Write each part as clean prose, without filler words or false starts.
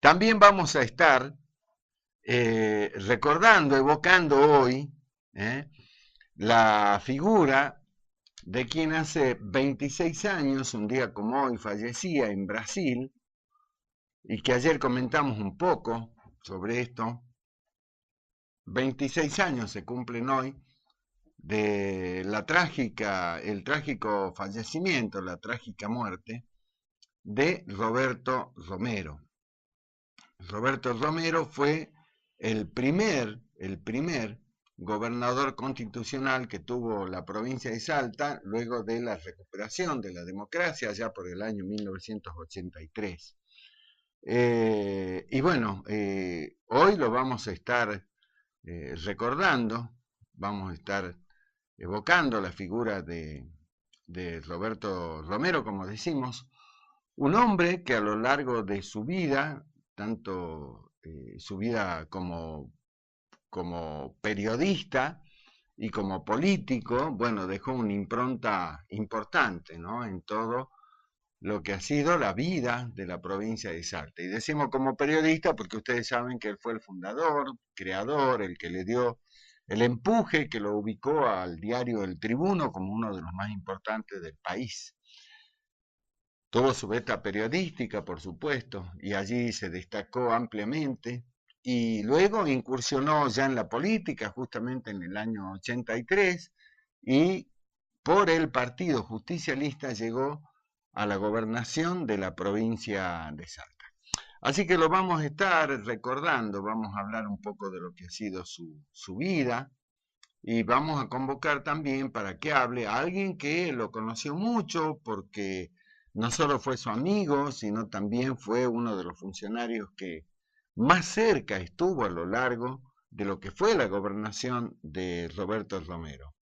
También vamos a estar recordando, evocando hoy eh, la figura de quien hace 26 años, un día como hoy, fallecía en Brasil y que ayer comentamos un poco sobre esto. 26 años se cumplen hoy de el trágico fallecimiento, la trágica muerte de Roberto Romero. Roberto Romero fue el primer gobernador constitucional que tuvo la provincia de Salta luego de la recuperación de la democracia ya por el año 1983. Y bueno, hoy lo vamos a estar recordando, vamos a estar evocando la figura de Roberto Romero, como decimos, un hombre que a lo largo de su vida, tanto su vida como periodista y como político, bueno, dejó una impronta importante, ¿no? En todo lo que ha sido la vida de la provincia de Salta. Y decimos como periodista porque ustedes saben que él fue el fundador, creador, el que le dio el empuje que lo ubicó al diario El Tribuno como uno de los más importantes del país. Tuvo su beta periodística, por supuesto, y allí se destacó ampliamente. Y luego incursionó ya en la política, justamente en el año 83, y por el Partido Justicialista llegó a la gobernación de la provincia de Salta. Así que lo vamos a estar recordando, vamos a hablar un poco de lo que ha sido su vida y vamos a convocar también para que hable a alguien que lo conoció mucho porque no solo fue su amigo, sino también fue uno de los funcionarios que más cerca estuvo a lo largo de lo que fue la gobernación de Roberto Romero.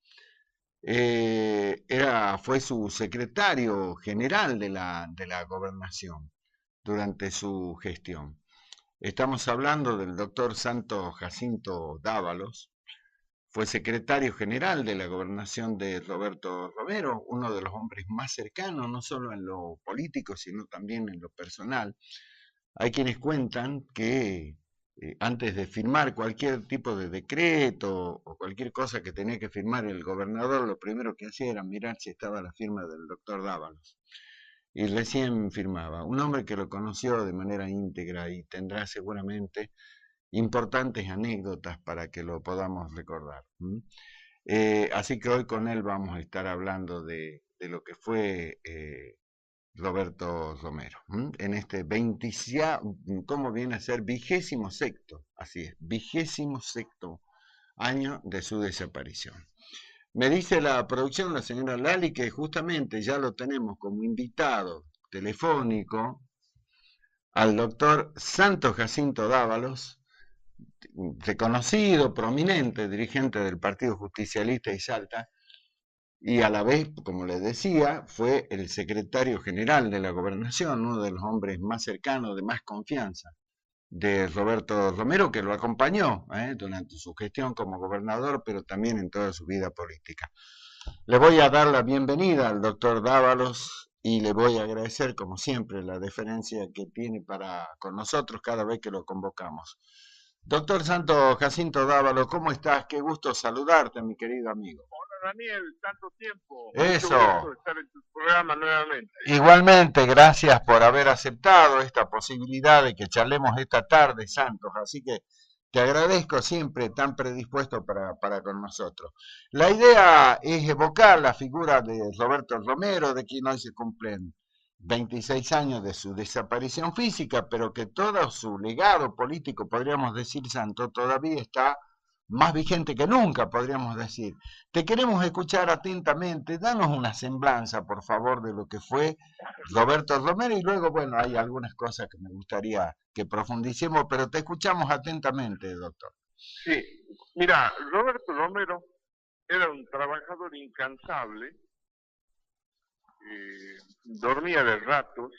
Fue su secretario general de la gobernación durante su gestión. Estamos hablando del doctor Santo Jacinto Dávalos, fue secretario general de la gobernación de Roberto Romero, uno de los hombres más cercanos, no solo en lo político, sino también en lo personal. Hay quienes cuentan que antes de firmar cualquier tipo de decreto o cualquier cosa que tenía que firmar el gobernador, lo primero que hacía era mirar si estaba la firma del doctor Dávalos. Y recién firmaba. Un hombre que lo conoció de manera íntegra y tendrá seguramente importantes anécdotas para que lo podamos recordar. Así que hoy con él vamos a estar hablando de lo que fue Roberto Romero, en este 20, ¿cómo viene a ser? 26º, así es, 26º año de su desaparición. Me dice la producción, la señora Lali, que justamente ya lo tenemos como invitado telefónico al doctor Santo Jacinto Dávalos, reconocido, prominente dirigente del Partido Justicialista y Salta, y a la vez, como les decía, fue el secretario general de la gobernación, uno de los hombres más cercanos, de más confianza de Roberto Romero, que lo acompañó durante su gestión como gobernador, pero también en toda su vida política. Le voy a dar la bienvenida al doctor Dávalos y le voy a agradecer, como siempre, la deferencia que tiene para con nosotros cada vez que lo convocamos. Doctor Santo Jacinto Dávalos, ¿cómo estás? Qué gusto saludarte, mi querido amigo. Hola Daniel, tanto tiempo, mucho gusto Eso. de estar en tu programa nuevamente. Igualmente, gracias por haber aceptado esta posibilidad de que charlemos esta tarde, Santos. Así que te agradezco siempre tan predispuesto para con nosotros. La idea es evocar la figura de Roberto Romero, de quien hoy se cumplen 26 años de su desaparición física, pero que todo su legado político, podríamos decir, Santo, todavía está más vigente que nunca, podríamos decir. Te queremos escuchar atentamente, danos una semblanza, por favor, de lo que fue Roberto Romero y luego, bueno, hay algunas cosas que me gustaría que profundicemos, pero te escuchamos atentamente, doctor. Sí, mira, Roberto Romero era un trabajador incansable, dormía de ratos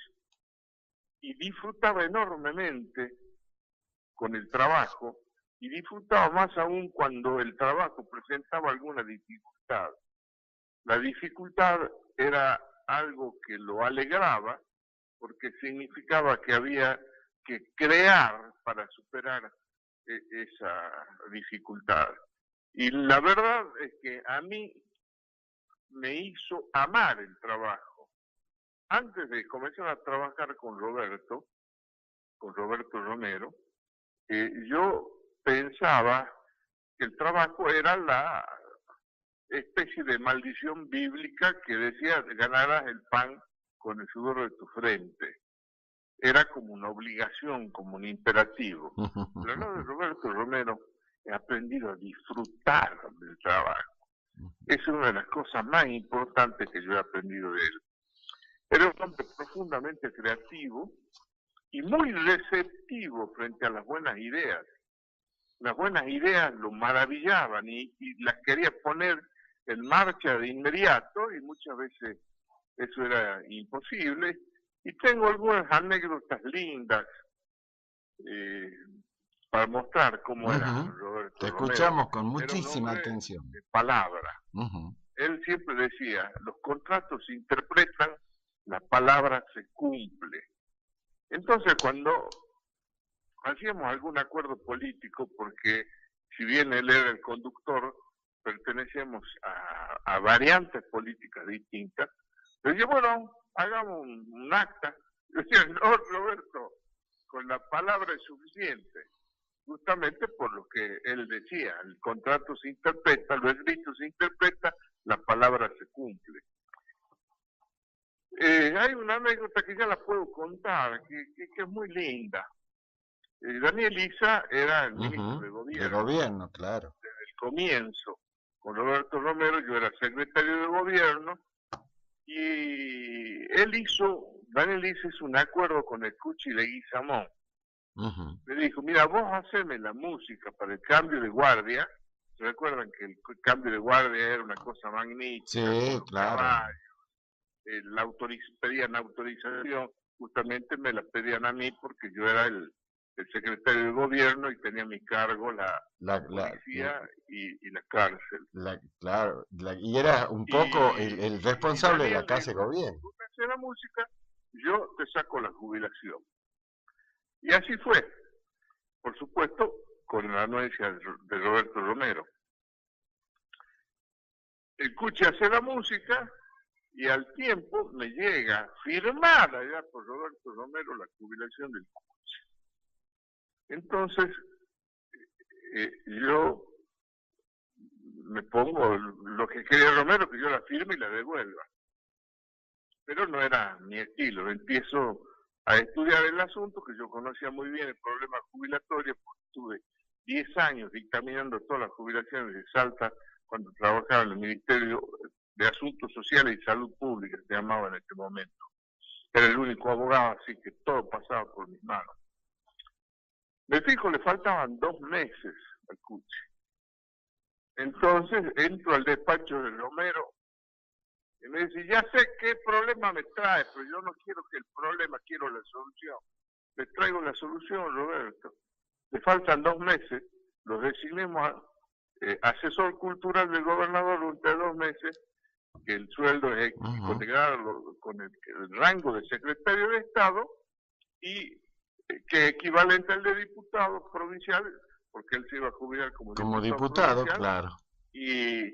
y disfrutaba enormemente con el trabajo y disfrutaba más aún cuando el trabajo presentaba alguna dificultad. La dificultad era algo que lo alegraba porque significaba que había que crear para superar esa dificultad. Y la verdad es que a mí me hizo amar el trabajo. Antes de comenzar a trabajar con Roberto Romero, yo pensaba que el trabajo era la especie de maldición bíblica que decía ganarás el pan con el sudor de tu frente. Era como una obligación, como un imperativo. Pero al lado de Roberto Romero he aprendido a disfrutar del trabajo. Es una de las cosas más importantes que yo he aprendido de él. Era un hombre profundamente creativo y muy receptivo frente a las buenas ideas. Las buenas ideas lo maravillaban y las quería poner en marcha de inmediato y muchas veces eso era imposible. Y tengo algunas anécdotas lindas para mostrar cómo era Roberto Te Romero. escuchamos con Era un muchísima hombre atención. de palabra. Él siempre decía, los contratos se interpretan, la palabra se cumple. Entonces cuando hacíamos algún acuerdo político, porque si bien él era el conductor, pertenecemos a variantes políticas distintas, le dije, bueno, hagamos un acta. Yo decía, no, Roberto, con la palabra es suficiente, justamente por lo que él decía, el contrato se interpreta, lo escrito se interpreta, la palabra se cumple. Hay una anécdota que ya la puedo contar, que es muy linda. Daniel Issa era el ministro de gobierno. De gobierno, claro. Desde el comienzo, con Roberto Romero, yo era secretario de gobierno, y Daniel hizo un acuerdo con el Cuchi Leguizamón. Le dijo, mira, vos haceme la música para el cambio de guardia. ¿Se recuerdan que el cambio de guardia era una cosa magnífica? Sí, claro. Pedían autorización, justamente me la pedían a mí porque yo era el secretario de gobierno y tenía a mi cargo la policía y la cárcel. Y era un poco el responsable de la casa de gobierno. Tú me haces la música, yo te saco la jubilación. Y así fue, por supuesto, con la anuencia de Roberto Romero. El Cuchi hace la música y al tiempo me llega firmada ya por Roberto Romero la jubilación del Cuchi. Entonces, yo me pongo lo que quería Romero, que yo la firme y la devuelva. Pero no era mi estilo. Empiezo a estudiar el asunto, que yo conocía muy bien el problema jubilatorio, porque estuve 10 años dictaminando todas las jubilaciones de Salta cuando trabajaba en el Ministerio de Asuntos Sociales y Salud Pública, se llamaba en este momento. Era el único abogado, así que todo pasaba por mis manos. Me fijo, le faltaban 2 meses al Cuchi. Entonces entro al despacho de Romero y me dice, ya sé qué problema me trae, pero yo no quiero que el problema, quiero la solución. Le traigo la solución, Roberto. Le faltan 2 meses, lo designemos a asesor cultural del gobernador durante 2 meses, que el sueldo es integrado con el rango de secretario de Estado y que es equivalente al de diputado provincial, porque él se iba a jubilar como diputado, claro. Y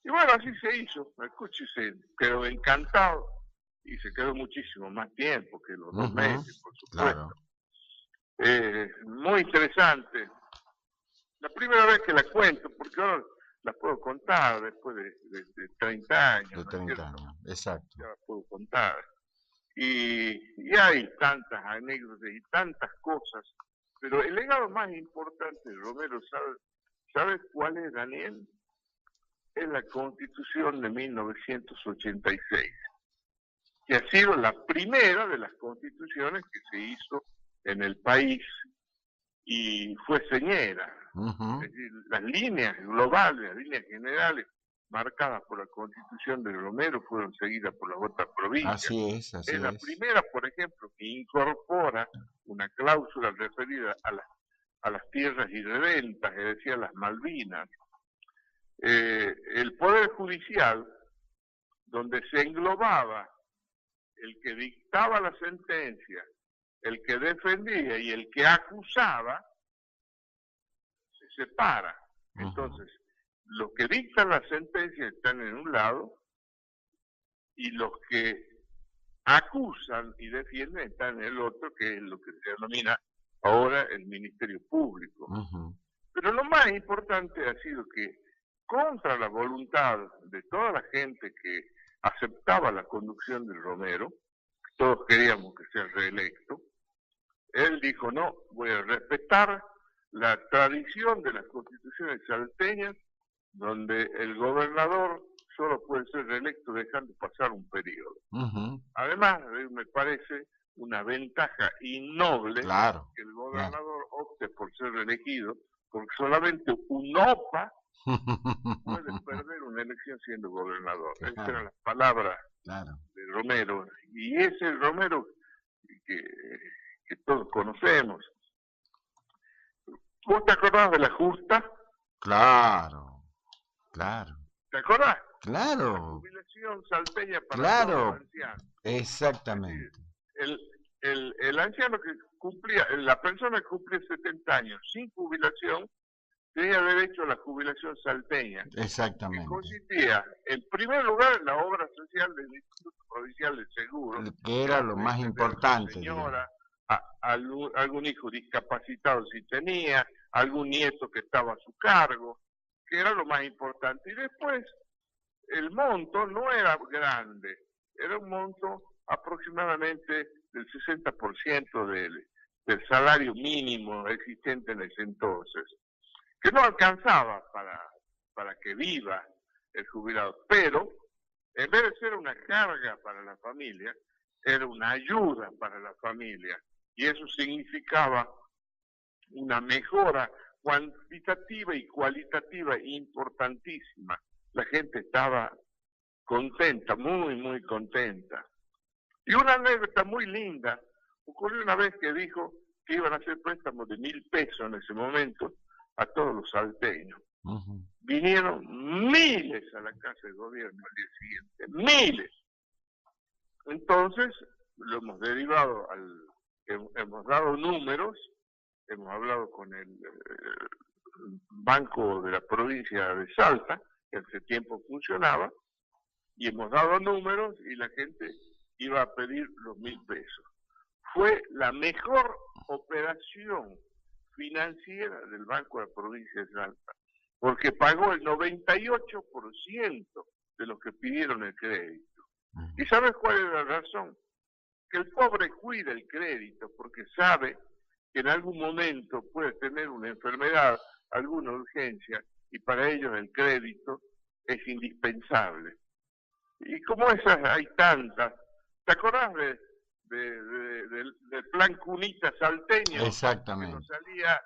bueno, así se hizo. El Cuchi se quedó encantado y se quedó muchísimo más tiempo que los 2 meses, por supuesto. Claro. Muy interesante. La primera vez que la cuento, porque ahora la puedo contar después de 30 años. De 30 años, exacto. Ya la puedo contar. Y hay tantas anécdotas y tantas cosas, pero el legado más importante de Romero, ¿sabes cuál es, Daniel? Es la Constitución de 1986, que ha sido la primera de las constituciones que se hizo en el país y fue señera. Es decir, las líneas globales, las líneas generales marcadas por la Constitución de Romero fueron seguidas por las otras provincias. Así es, así es. Es la primera, por ejemplo, que incorpora una cláusula referida a las tierras irredentas, es decir, a las Malvinas. El Poder Judicial, donde se englobaba el que dictaba la sentencia, el que defendía y el que acusaba se separa. Entonces, los que dictan la sentencia están en un lado y los que acusan y defienden están en el otro, que es lo que se denomina ahora el Ministerio Público. Pero lo más importante ha sido que, contra la voluntad de toda la gente que aceptaba la conducción de Romero, todos queríamos que sea reelecto, él dijo: no, voy a respetar la tradición de las constituciones salteñas, donde el gobernador solo puede ser reelecto dejando pasar un periodo. Además, me parece una ventaja innoble que el gobernador opte por ser reelegido, porque solamente un OPA puede perder una elección siendo gobernador. Esas eran las palabras de Romero, y ese es el Romero que todos conocemos. ¿Vos te acordás de la justa? Claro. ¿Te acordás? Claro. La jubilación salteña para todos los ancianos. Exactamente. El anciano que cumplía, la persona que cumplía 70 años sin jubilación, tenía derecho a la jubilación salteña. Exactamente. Que consistía, en primer lugar, en la obra social del Instituto Provincial de Seguro. Que era lo más importante. Señora, algún hijo discapacitado si tenía, algún nieto que estaba a su cargo, que era lo más importante. Y después, el monto no era grande, era un monto aproximadamente del 60% del salario mínimo existente en ese entonces, que no alcanzaba para que viva el jubilado, pero en vez de ser una carga para la familia, era una ayuda para la familia, y eso significaba una mejora cuantitativa y cualitativa importantísima. La gente estaba contenta, muy contenta. Y una anécdota muy linda ocurrió una vez que dijo que iban a hacer préstamos de 1.000 pesos en ese momento a todos los salteños. Vinieron miles a la casa de gobierno al día siguiente, miles. Entonces, lo hemos derivado hemos dado números, hemos hablado con el Banco de la Provincia de Salta, que hace tiempo funcionaba, y hemos dado números y la gente iba a pedir los 1.000 pesos. Fue la mejor operación financiera del Banco de la Provincia de Salta, porque pagó el 98% de los que pidieron el crédito. ¿Y sabes cuál es la razón? Que el pobre cuida el crédito porque sabe que en algún momento puede tener una enfermedad, alguna urgencia, y para ellos el crédito es indispensable. Y como esas hay tantas. ¿Te acordás del plan Cunita salteño? Exactamente. Que nos salía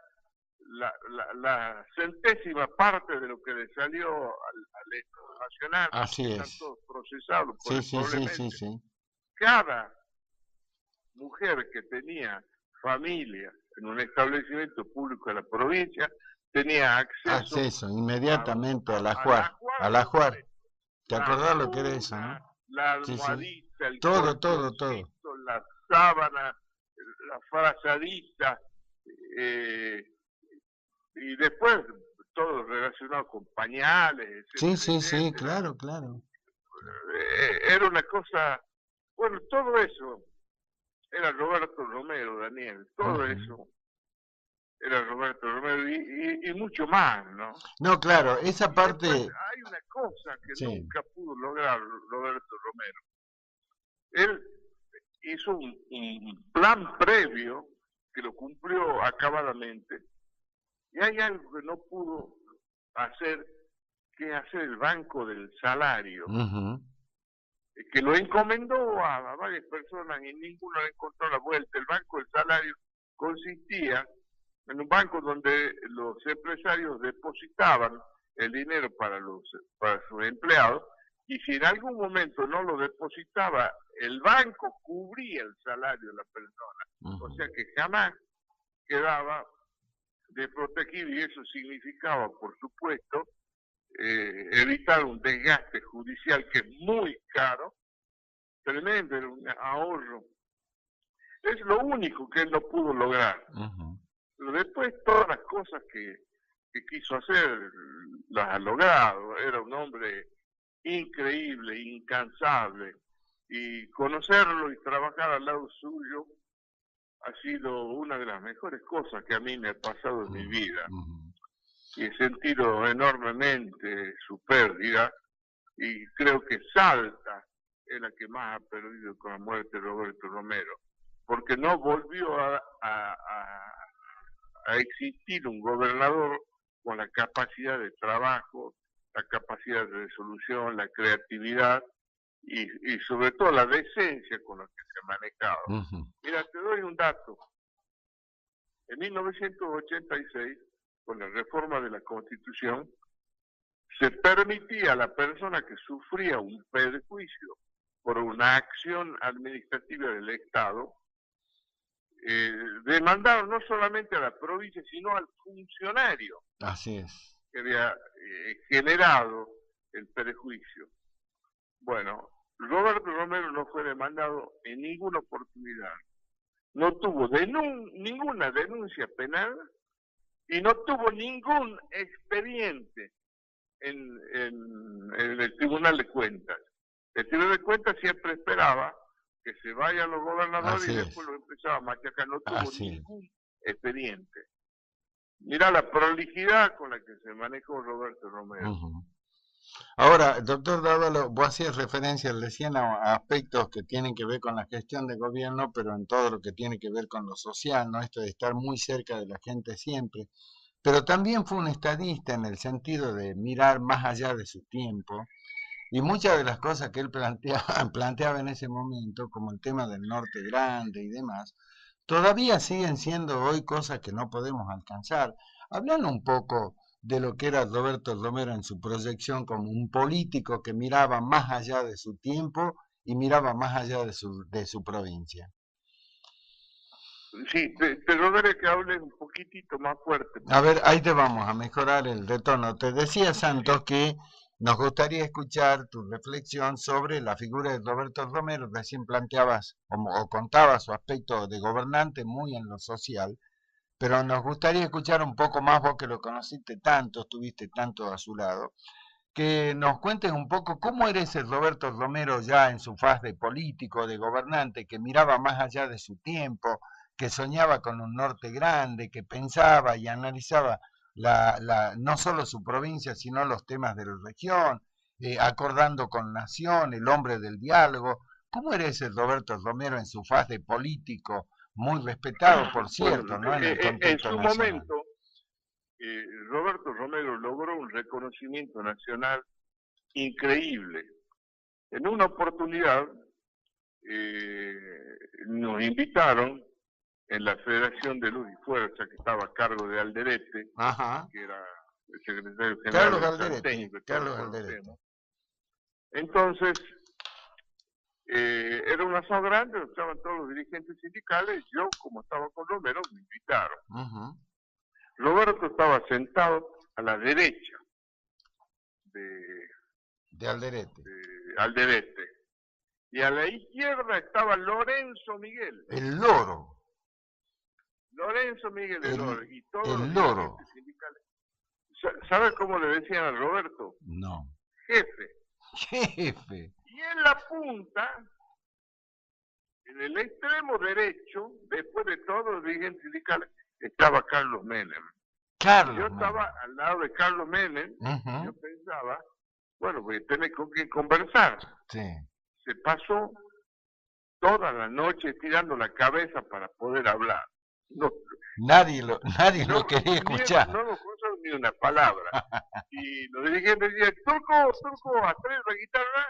la centésima parte de lo que le salió al Estado Nacional. Así es. Están todos procesados por Sí. Cada mujer que tenía familia en un establecimiento público de la provincia tenía acceso inmediatamente a la Juar. ¿Te acordás lo que era eso, no? La almohadita, el todo. La sábana, la frazadita, y después todo relacionado con pañales, etcétera, Sí, claro. Era una cosa, bueno, todo eso era Roberto Romero, Daniel, todo eso era Roberto Romero y mucho más, ¿no? No, claro, esa parte... Hay una cosa que nunca pudo lograr Roberto Romero. Él hizo un plan previo que lo cumplió acabadamente, y hay algo que no pudo hacer, que hacer el Banco del Salario, que lo encomendó a varias personas y ninguno le encontró la vuelta. El Banco del Salario consistía en un banco donde los empresarios depositaban el dinero para sus empleados, y si en algún momento no lo depositaba, el banco cubría el salario de la persona. O sea que jamás quedaba desprotegido, y eso significaba, por supuesto, evitar un desgaste judicial que es muy caro, tremendo, era un ahorro Es lo único que él no pudo lograr. Pero después todas las cosas que quiso hacer las ha logrado. Era un hombre increíble, incansable, y conocerlo y trabajar al lado suyo ha sido una de las mejores cosas que a mí me ha pasado en mi vida. Y he sentido enormemente su pérdida, y creo que Salta es la que más ha perdido con la muerte de Roberto Romero, porque no volvió a existir un gobernador con la capacidad de trabajo, la capacidad de resolución, la creatividad y sobre todo la decencia con la que se manejaba. Mira, te doy un dato. En 1986, con la reforma de la Constitución, se permitía a la persona que sufría un perjuicio por una acción administrativa del Estado demandar no solamente a la provincia, sino al funcionario. Así es. Que había generado el perjuicio. Bueno, Roberto Romero no fue demandado en ninguna oportunidad. No tuvo ninguna denuncia penal y no tuvo ningún expediente en el Tribunal de Cuentas. El Tribunal de Cuentas siempre esperaba que se vayan los gobernadores y después lo empezaba a machacar. No tuvo ningún expediente. Mirá la prolijidad con la que se manejó Roberto Romero. Ahora, doctor Dávalo, vos hacías referencia recién a aspectos que tienen que ver con la gestión de gobierno, pero en todo lo que tiene que ver con lo social, ¿no? Esto de estar muy cerca de la gente siempre. Pero también fue un estadista en el sentido de mirar más allá de su tiempo, y muchas de las cosas que él planteaba en ese momento, como el tema del norte grande y demás, todavía siguen siendo hoy cosas que no podemos alcanzar. Hablando un poco de lo que era Roberto Romero en su proyección como un político que miraba más allá de su tiempo y miraba más allá de su provincia. Sí, te rogaré que hables un poquitito más fuerte. A ver, ahí te vamos a mejorar el retorno. Te decía, Santos, que nos gustaría escuchar tu reflexión sobre la figura de Roberto Romero. Recién planteabas o contabas su aspecto de gobernante muy en lo social, pero nos gustaría escuchar un poco más, vos que lo conociste tanto, estuviste tanto a su lado, que nos cuentes un poco cómo era ese Roberto Romero ya en su faz de político, de gobernante, que miraba más allá de su tiempo, que soñaba con un norte grande, que pensaba y analizaba no solo su provincia, sino los temas de la región, acordando con Nación, el hombre del diálogo. ¿Cómo era ese Roberto Romero en su faz de político, muy respetado, por cierto, ¿no? En el contexto nacional. Momento, Roberto Romero logró un reconocimiento nacional increíble. En una oportunidad nos invitaron en la Federación de Luz y Fuerza, que estaba a cargo de Alderete, que era el secretario general de Salteño, Carlos Alderete. Entonces, era un asado grande, estaban todos los dirigentes sindicales, yo, como estaba con Romero, me invitaron. Roberto estaba sentado a la derecha de Alderete. Alderete. Y a la izquierda estaba Lorenzo Miguel. El Loro. Lorenzo Miguel el Loro. Y todos el Loro. Sindicales. ¿Sabes cómo le decían a Roberto? No. Jefe. Jefe. Y en la punta, en el extremo derecho, después de todos los dirigentes sindicales, estaba Carlos Menem. Yo estaba al lado de Carlos Menem, y yo pensaba, bueno, voy a tener con quién conversar. Sí. Se pasó toda la noche tirando la cabeza para poder hablar. No, nadie lo quería escuchar. No nos puso ni una palabra. Y los dirigentes decían, Turco, ¿atreves la guitarra?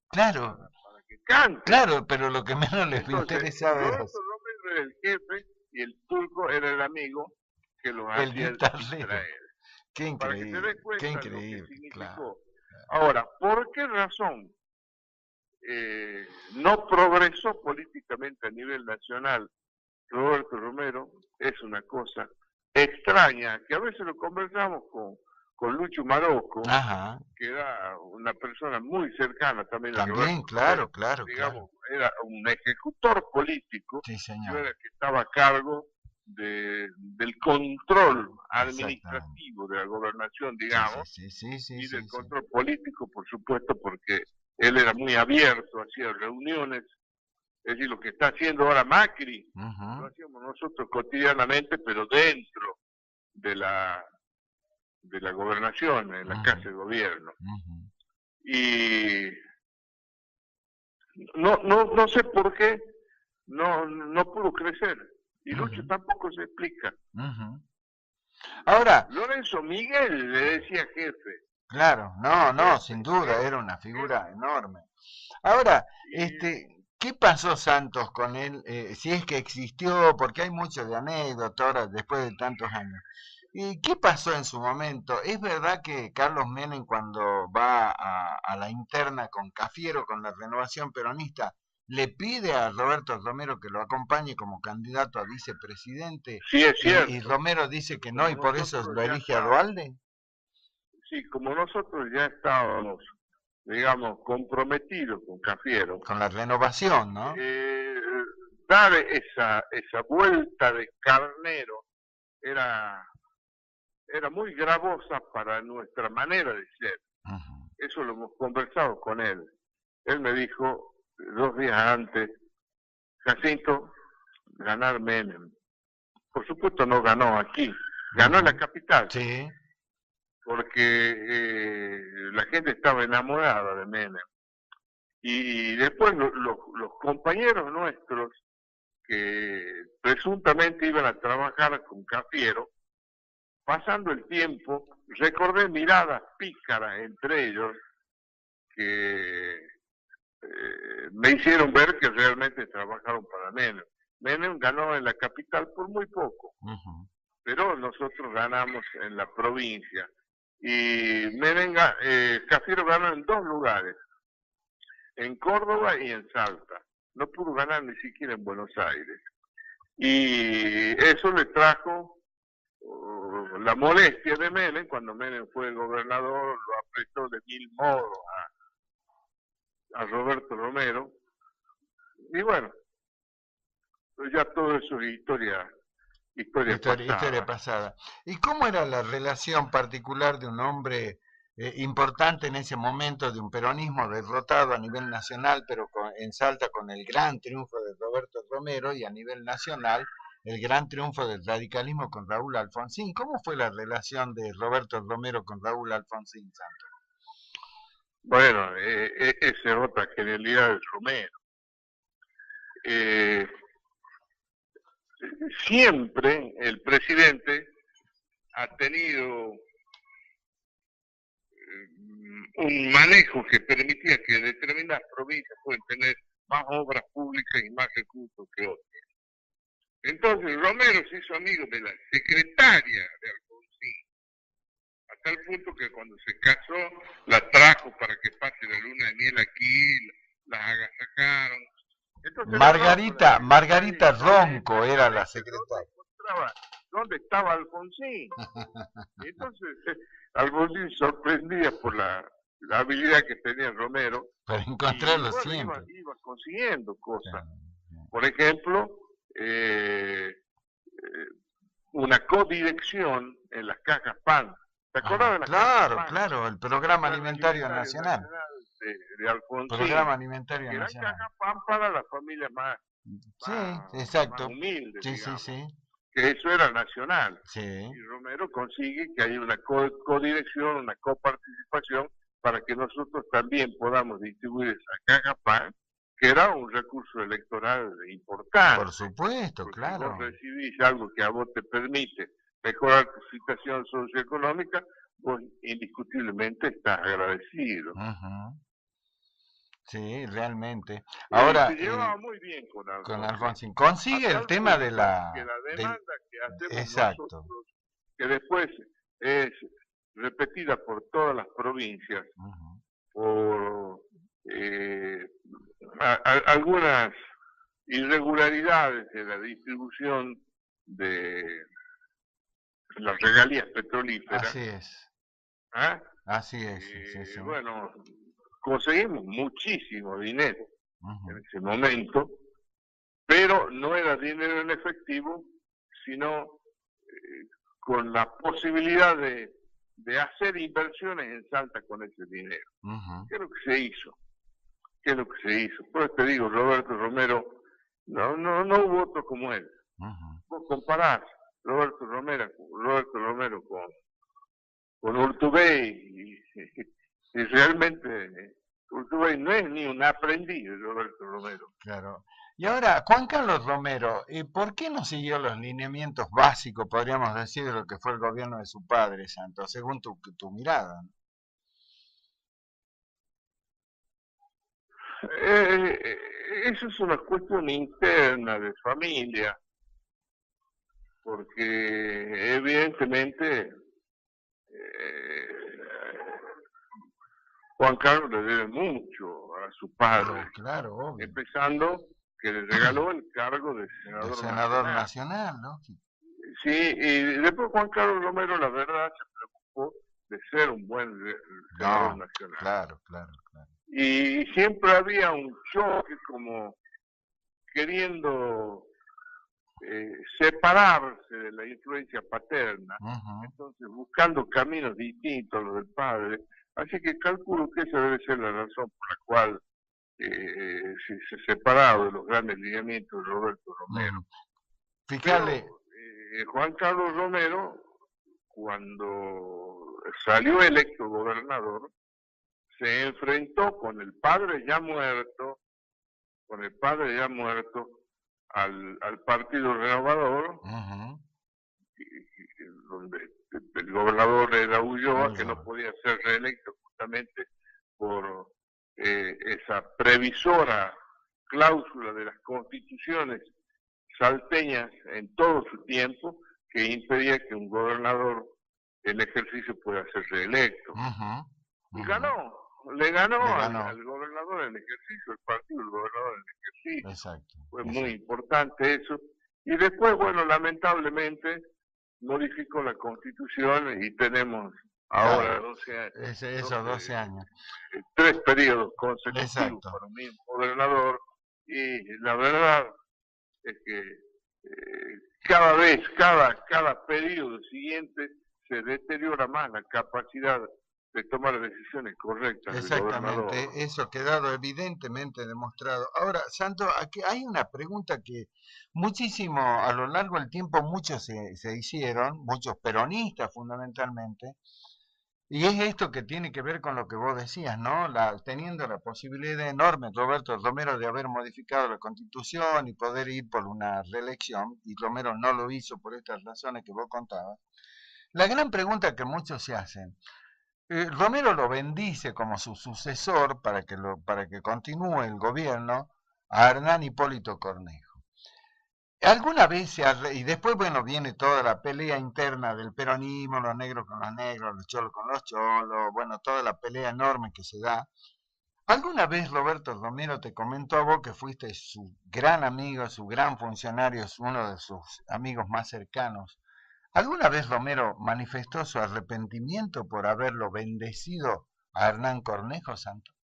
Claro. Para que cante. Claro, pero lo que menos les interesaba era... Romero era el jefe y el Turco era el amigo que lo hacía distraer. Qué increíble. Para que te des cuenta qué increíble, lo que significó. Claro. Ahora, ¿por qué razón no progresó políticamente a nivel nacional Roberto Romero? Es una cosa extraña, que a veces lo conversamos con Lucho Marocco, que era una persona muy cercana también a Roberto claro, Romero, digamos, era un ejecutor político, Sí, yo señor. era el que estaba a cargo del control Exactamente. administrativo de la gobernación, Sí, digamos, sí, y del sí. control político, por supuesto, porque él era muy abierto, hacía reuniones, es decir, lo que está haciendo ahora Macri, lo hacíamos nosotros cotidianamente, pero dentro de la gobernación, en la casa de gobierno. Y no sé por qué no pudo crecer. Y Lucho tampoco se explica. Ahora, Lorenzo Miguel le decía jefe. claro, no, sin duda, Jefe, era una figura enorme. Ahora, ¿qué pasó Santos con él? Si es que existió, porque hay mucho de anécdota ahora, después de tantos años. ¿Y qué pasó en su momento? ¿Es verdad que Carlos Menem, cuando va a la interna con Cafiero, con la renovación peronista, le pide a Roberto Romero que lo acompañe como candidato a vicepresidente? Sí, es Y cierto. Romero dice que no Como y por eso nosotros lo ya elige a estábamos, Duhalde. sí, como nosotros ya estábamos, digamos, comprometidos con Cafiero, Con la renovación, ¿no? eh, dar esa vuelta de carnero era muy gravosa para nuestra manera de ser. Eso lo hemos conversado con él. Él me dijo 2 días antes, Jacinto, ganar Menem. Por supuesto no ganó aquí, ganó en la capital. Sí. Porque la gente estaba enamorada de Menem. Y después los compañeros nuestros que presuntamente iban a trabajar con Cafiero, pasando el tiempo, recordé miradas pícaras entre ellos que me hicieron ver que realmente trabajaron para Menem. Menem ganó en la capital por muy poco, pero nosotros ganamos en la provincia. Y Cafiero ganó en 2 lugares, en Córdoba y en Salta. No pudo ganar ni siquiera en Buenos Aires. Y eso le trajo la molestia de Menem. Cuando Menem fue gobernador, lo apretó de 1000 modos a Roberto Romero. Y bueno, pues ya todo eso es Historia historia pasada. pasada. ¿Y cómo era la relación particular de un hombre importante en ese momento, de un peronismo derrotado a nivel nacional, pero en Salta con el gran triunfo de Roberto Romero, y a nivel nacional el gran triunfo del radicalismo con Raúl Alfonsín? ¿Cómo fue la relación de Roberto Romero con Raúl Alfonsín, Santos? Bueno, esa es otra genialidad de Romero. Siempre el presidente ha tenido un manejo que permitía que determinadas provincias pueden tener más obras públicas y más recursos que otras. Entonces Romero se hizo amigo de la secretaria de Alfonsín, a tal punto que cuando se casó la trajo para que pase la luna de miel aquí, las agasajaron. Entonces Margarita Ronco era la secretaria. ¿Dónde estaba Alfonsín? Y entonces Alfonsín sorprendía por la habilidad que tenía Romero. Para encontrarlo y, bueno, siempre. Iba consiguiendo cosas. Claro. Por ejemplo, una codirección en las cajas PAN. ¿Te acordás de las cajas PAN? Claro, el Programa Alimentario Nacional. De Alfonsín. Programa Alimentario que eran Nacional. cajas PAN para las familias más Exacto. humildes, digamos. Sí. Que eso era nacional. Sí. Y Romero consigue que haya una codirección, una coparticipación, para que nosotros también podamos distribuir esa caja PAN, que era un recurso electoral importante. Por supuesto, porque claro. Si vos recibís algo que a vos te permite mejorar tu situación socioeconómica, vos indiscutiblemente estás agradecido. Sí, realmente. Ahora, se llevaba muy bien con Alfonsín. Consigue el tema de la... que la demanda que hacemos exacto. nosotros, que después es repetida por todas las provincias, por algunas irregularidades en la distribución de las regalías petrolíferas. Así es. ¿Ah? Así es. Sí. Bueno, conseguimos muchísimo dinero. en ese momento, pero no era dinero en efectivo, sino con la posibilidad de hacer inversiones en Salta con ese dinero. ¿Qué es lo que se hizo? ¿Qué es lo que se hizo? Por eso te digo, Roberto Romero, no hubo otro como él. Vos comparás Roberto Romero con Urtubey y realmente Urtubey no es ni un aprendiz de Roberto Romero. Claro. Y ahora, Juan Carlos Romero, ¿por qué no siguió los lineamientos básicos, podríamos decir, de lo que fue el gobierno de su padre, Santos, según tu mirada? Eso es una cuestión interna de familia, porque evidentemente Juan Carlos le debe mucho a su padre, claro, obvio. Empezando que le regaló el cargo de senador nacional, ¿no? Sí, y después Juan Carlos Romero, la verdad, se preocupó de ser un buen senador nacional. Claro. Y siempre había un choque como queriendo separarse de la influencia paterna, entonces buscando caminos distintos a los del padre. Así que calculo que esa debe ser la razón por la cual se separado de los grandes lineamientos de Roberto Romero. Fíjale. Juan Carlos Romero, cuando salió electo gobernador, se enfrentó con el padre ya muerto, al Partido Renovador, donde el gobernador era Ulloa, que no podía ser reelecto justamente por esa previsora cláusula de las constituciones salteñas en todo su tiempo, que impedía que un gobernador en ejercicio pueda ser reelecto. Y le ganó al gobernador en ejercicio, el partido del gobernador en ejercicio. Exacto. Fue muy importante eso. Y después, bueno, lamentablemente modificó la constitución y tenemos ahora 12 años. Esos 12 años. 3 periodos consecutivos para un mismo gobernador, y la verdad es que cada vez, cada periodo siguiente se deteriora más la capacidad de tomar decisiones correctas. Exactamente, eso ha quedado evidentemente demostrado. Ahora, Santo, aquí hay una pregunta que muchísimo, a lo largo del tiempo, muchos se hicieron, muchos peronistas fundamentalmente, y es esto que tiene que ver con lo que vos decías, ¿no? Teniendo la posibilidad enorme, Roberto Romero, de haber modificado la Constitución y poder ir por una reelección, y Romero no lo hizo por estas razones que vos contabas. La gran pregunta que muchos se hacen, Romero lo bendice como su sucesor para que continúe el gobierno a Hernán Hipólito Cornejo. ¿Alguna vez y después, bueno, viene toda la pelea interna del peronismo, los negros con los negros, los cholos con los cholos, bueno, toda la pelea enorme que se da? ¿Alguna vez Roberto Romero te comentó a vos, que fuiste su gran amigo, su gran funcionario, uno de sus amigos más cercanos? ¿Alguna vez Romero manifestó su arrepentimiento por haberlo bendecido a Hernán Cornejo, Santos?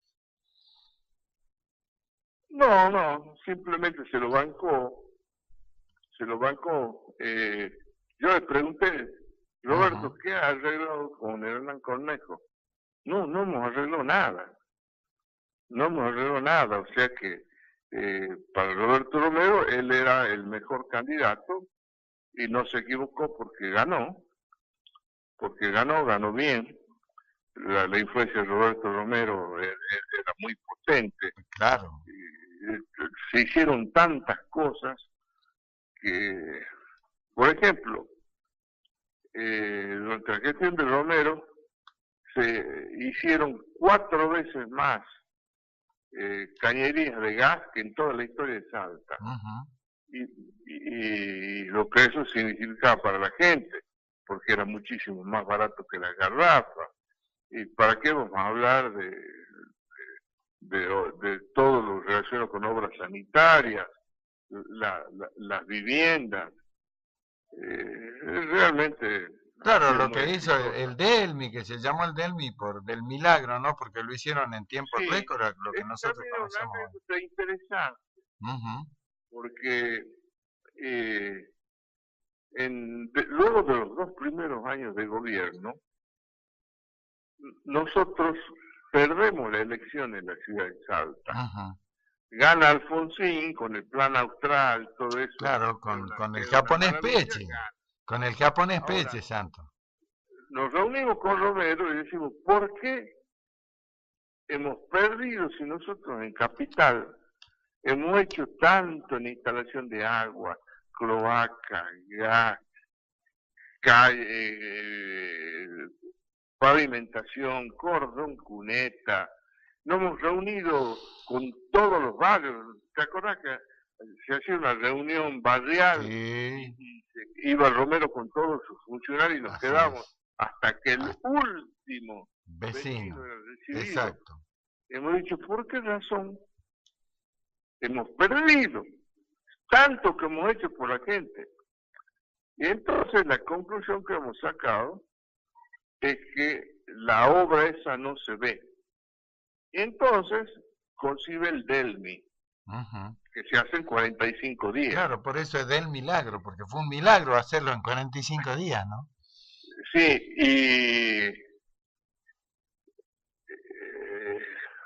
No, simplemente se lo bancó. Yo le pregunté, Roberto, ¿qué ha arreglado con Hernán Cornejo? No hemos arreglado nada. O sea que para Roberto Romero él era el mejor candidato y no se equivocó porque ganó bien. La influencia de Roberto Romero era muy potente. Claro. Se hicieron tantas cosas que, por ejemplo, durante la gestión de Romero se hicieron 4 veces más cañerías de gas que en toda la historia de Salta. Y lo que eso significaba para la gente, porque era muchísimo más barato que la garrafa. ¿Y para qué vamos a hablar de todo lo relacionado con obras sanitarias, las viviendas? Realmente Claro, sido lo muy que hizo exitosa. el Delmi, que se llamó el Delmi por del milagro, ¿no? Porque lo hicieron en tiempo Sí, récord, a lo que es nosotros también una conocemos hoy. anécdota interesante, Ujú, porque eh, luego de los 2 primeros años de gobierno, nosotros perdemos la elección en la ciudad de Salta. ujú. Gana Alfonsín con el plan austral, todo eso, Claro, que con el era una japonés maravilla, Peche, gana. con el japonés Ahora, Peche, Santo. nos reunimos con Romero y decimos, ¿por qué hemos perdido si nosotros en Capital hemos hecho tanto en instalación de agua, cloaca, gas, calle, pavimentación, cordón, cuneta? Nos hemos reunido con todos los barrios. ¿Te acordás que se hacía una reunión barrial Sí, y iba Romero con todos sus funcionarios y nos así quedábamos es. hasta que el Ah, último vecino vecino, era recibido? exacto. Hemos dicho, ¿por qué razón hemos perdido tanto que hemos hecho por la gente? Y entonces la conclusión que hemos sacado es que la obra esa no se ve. Y entonces concibe el Delmi, Ujú. que se hace en 45 días. Claro, por eso es del milagro, porque fue un milagro hacerlo en 45 días, ¿no? Sí,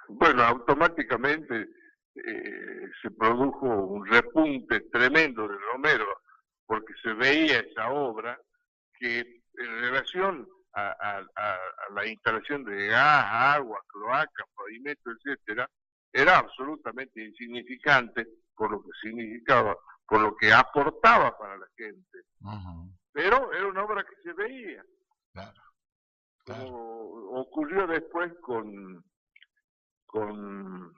bueno, automáticamente se produjo un repunte tremendo de Romero, porque se veía esa obra que en relación a la instalación de gas, agua, cloaca, pavimento, etcétera, era absolutamente insignificante por lo que significaba, por lo que aportaba para la gente. Ujú. Pero era una obra que se veía, Claro, como claro. ocurrió después con, con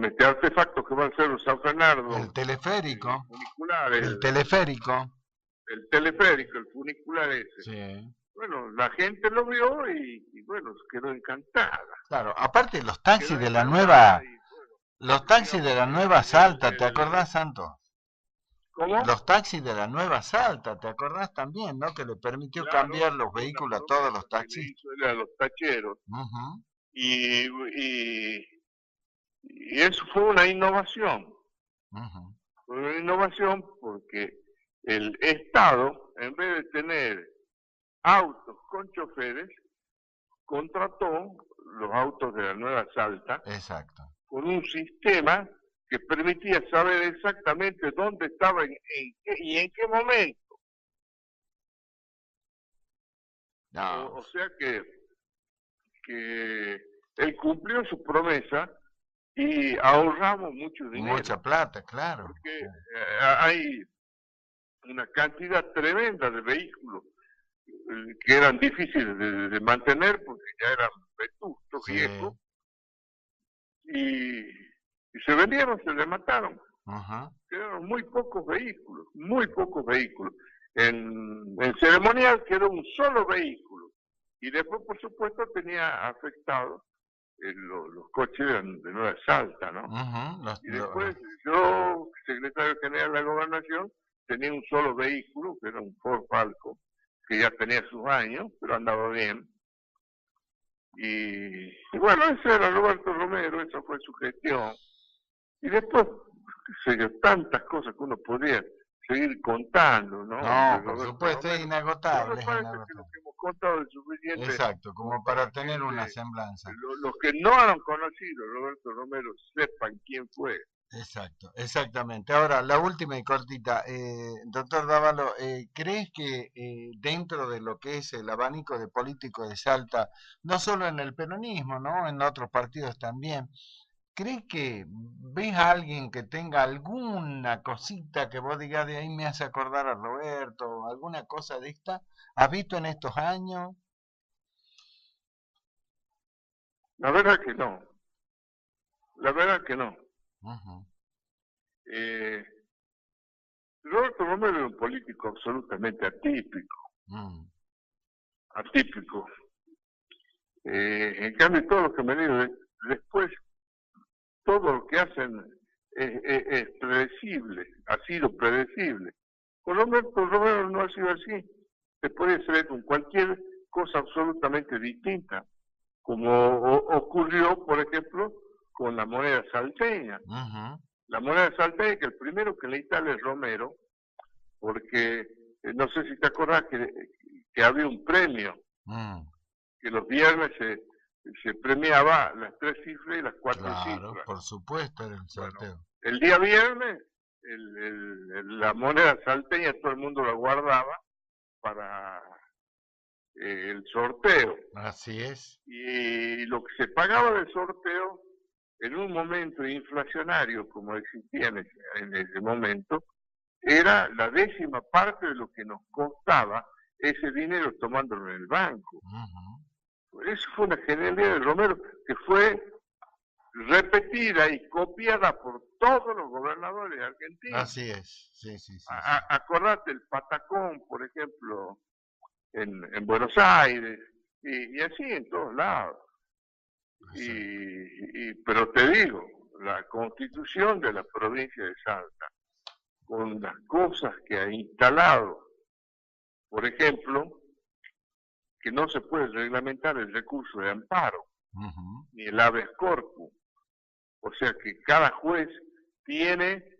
este artefacto que va a ser San El Fernando, teleférico, funicular, el teleférico, el teleférico, el funicular ese. sí. Bueno, la gente lo vio y bueno, quedó encantada. Claro, aparte Quedó de la encantada nueva, y bueno, los taxis digamos de la que nueva Salta, ¿te acordás, Santo? ¿cómo? Los taxis de la nueva Salta, ¿te acordás también, no? Que le permitió Claro, cambiar esa los fue una vehículos a todos promesa los que le taxis. hizo él a los tacheros Ujú, y, y, y eso fue una innovación. ujú. Fue una innovación porque el Estado, en vez de tener autos con choferes, contrató los autos de la nueva Salta Exacto. con un sistema que permitía saber exactamente dónde estaba y en qué momento. No, O sea que él cumplió su promesa y ahorramos mucho dinero, mucha plata, claro. porque Sí. hay una cantidad tremenda de vehículos que eran difíciles de mantener porque ya eran vetustos, Sí, viejos, y se vendieron, se mataron. ujú. Quedaron muy pocos vehículos, muy pocos vehículos. En ceremonial quedó un solo vehículo. Y después, por supuesto, tenía afectados los coches de Nueva Salta, ¿no? Ujú, Y después yo, secretario general de la gobernación, tenía un solo vehículo, que era un Ford Falco, que ya tenía sus años, pero andaba bien. Y bueno, ese era Roberto Romero, esa fue su gestión. Y después, qué sé yo, tantas cosas que uno podría seguir contando, ¿no? De no, por Roberto supuesto, es Romero. Pero me inagotable, es parece que lo inagotable. que hemos contado es suficiente Exacto, como como para para la tener una gente, semblanza. los que no han conocido a Roberto Romero sepan quién fue. Exacto, exactamente. Ahora, la última y cortita. Doctor Dávalo, ¿crees que dentro de lo que es el abanico de políticos de Salta, no solo en el peronismo, ¿no? En otros partidos también, ¿crees que ves a alguien que tenga alguna cosita que vos digas de ahí me hace acordar a Roberto, alguna cosa de esta? ¿Has visto en estos años? La verdad que no, la verdad que no. Ujú, Eh, Roberto Romero era un político absolutamente atípico, mm, atípico. En cambio, todos los que me digo después, todo lo que hacen es predecible, ha sido predecible. Con Roberto Romero no ha sido así. se puede hacer con cualquier cosa absolutamente distinta, como ocurrió, por ejemplo, con la moneda salteña. La moneda salteña, que el primero que le instala es Romero, porque no sé si te acordás que había un premio, que los viernes se premiaba las 3 cifras y las 4 Claro, cifras. por supuesto, era el sorteo. Bueno, el día viernes, la moneda salteña todo el mundo la guardaba para el sorteo. Así es. Y lo que se pagaba del sorteo, en un momento inflacionario como existía en ese momento, era la 10ª parte de lo que nos costaba ese dinero tomándolo en el banco. Eso fue una genialidad de Romero que fue repetida y copiada por todos los gobernadores argentinos. Así es, sí. Acordate el patacón, por ejemplo, en Buenos Aires, y así en todos lados. Pero te digo, la constitución de la provincia de Salta, con las cosas que ha instalado, por ejemplo, que no se puede reglamentar el recurso de amparo, ni el habeas corpus. O sea que cada juez tiene,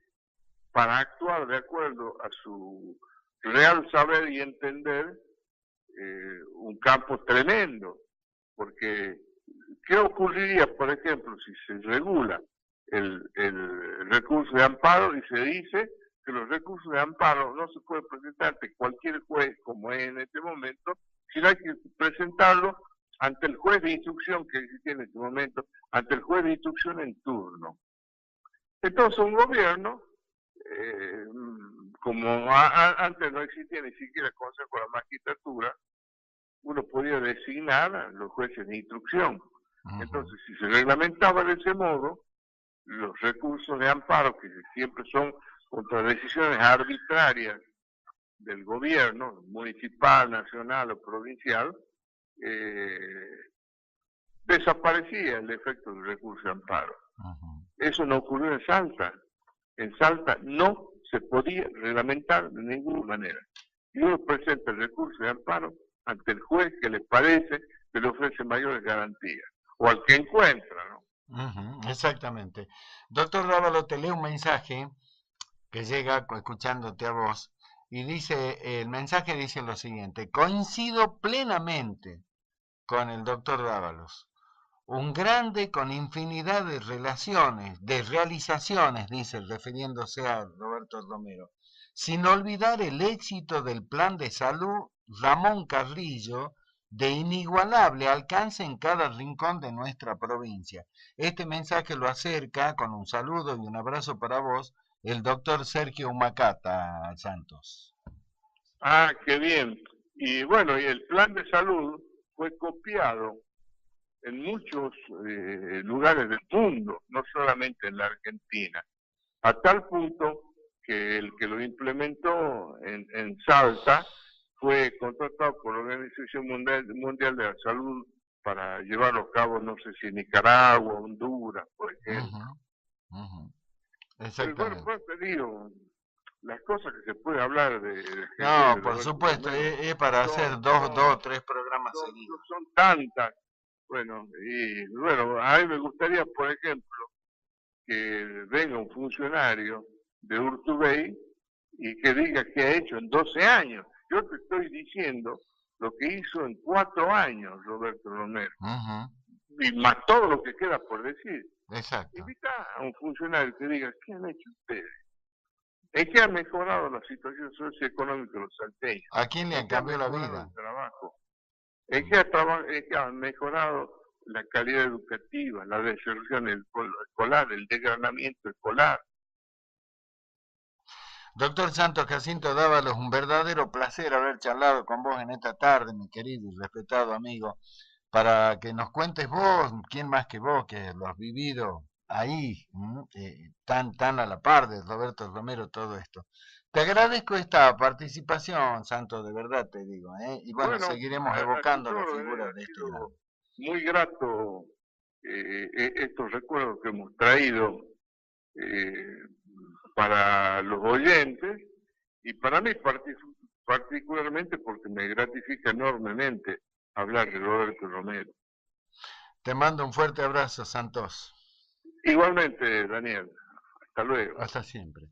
para actuar de acuerdo a su real saber y entender, un campo tremendo. Porque, ¿qué ocurriría, por ejemplo, si se regula el recurso de amparo y se dice que los recursos de amparo no se pueden presentar ante cualquier juez, como es en este momento, sino hay que presentarlo ante el juez de instrucción que existía en este momento, ante el juez de instrucción en turno? Entonces un gobierno, como antes no existía ni siquiera el Consejo de la Magistratura, uno podía designar a los jueces de instrucción. Entonces, si se reglamentaba de ese modo, los recursos de amparo, que siempre son contra decisiones arbitrarias del gobierno, municipal, nacional o provincial, desaparecía el efecto del recurso de amparo. Eso no ocurrió en Salta. En Salta no se podía reglamentar de ninguna manera. Y uno presenta el recurso de amparo ante el juez que le parece que le ofrece mayores garantías, o al que encuentra, ¿no? Exactamente. Doctor Dávalo, te leo un mensaje que llega escuchándote a vos, y dice, el mensaje dice lo siguiente: coincido plenamente con el doctor Dávalos, un grande con infinidad de relaciones, de realizaciones, dice, refiriéndose a Roberto Romero, sin olvidar el éxito del plan de salud Ramón Carrillo, de inigualable alcance en cada rincón de nuestra provincia. Este mensaje lo acerca, con un saludo y un abrazo para vos, el doctor Sergio Humacata Santos. Ah, qué bien. Y bueno, y el plan de salud fue copiado en muchos lugares del mundo, no solamente en la Argentina, a tal punto que el que lo implementó en Salta fue contratado por la Organización Mundial de la Salud para llevarlo a cabo, no sé si en Nicaragua, Honduras, por ejemplo. Pero bueno, pues te digo, las cosas que se puede hablar de no, por supuesto, es para hacer dos o tres programas seguidos. Son tantas. Bueno, y bueno, a mí me gustaría, por ejemplo, que venga un funcionario de Urtubey y que diga qué ha hecho en 12 años. Yo te estoy diciendo lo que hizo en 4 años Roberto Romero. Y más todo lo que queda por decir. Exacto. Invita a un funcionario que diga, ¿qué han hecho ustedes? ¿En qué ha mejorado la situación socioeconómica de los salteños? ¿A quién le han cambiado la vida? El trabajo. ¿En qué ha mejorado la calidad educativa, la deserción escolar, el desgranamiento escolar? Doctor Santos Jacinto Dávalos, un verdadero placer haber charlado con vos en esta tarde, mi querido y respetado amigo, para que nos cuentes vos, quién más que vos, que lo has vivido ahí, tan a la par de Roberto Romero, todo esto. Te agradezco esta participación, Santos, de verdad te digo, y bueno, seguiremos evocando la figura de este gran. Muy grato estos recuerdos que hemos traído para los oyentes y para mí particularmente porque me gratifica enormemente hablar de Roberto Romero. Te mando un fuerte abrazo, Santos. Igualmente, Daniel. Hasta luego. Hasta siempre.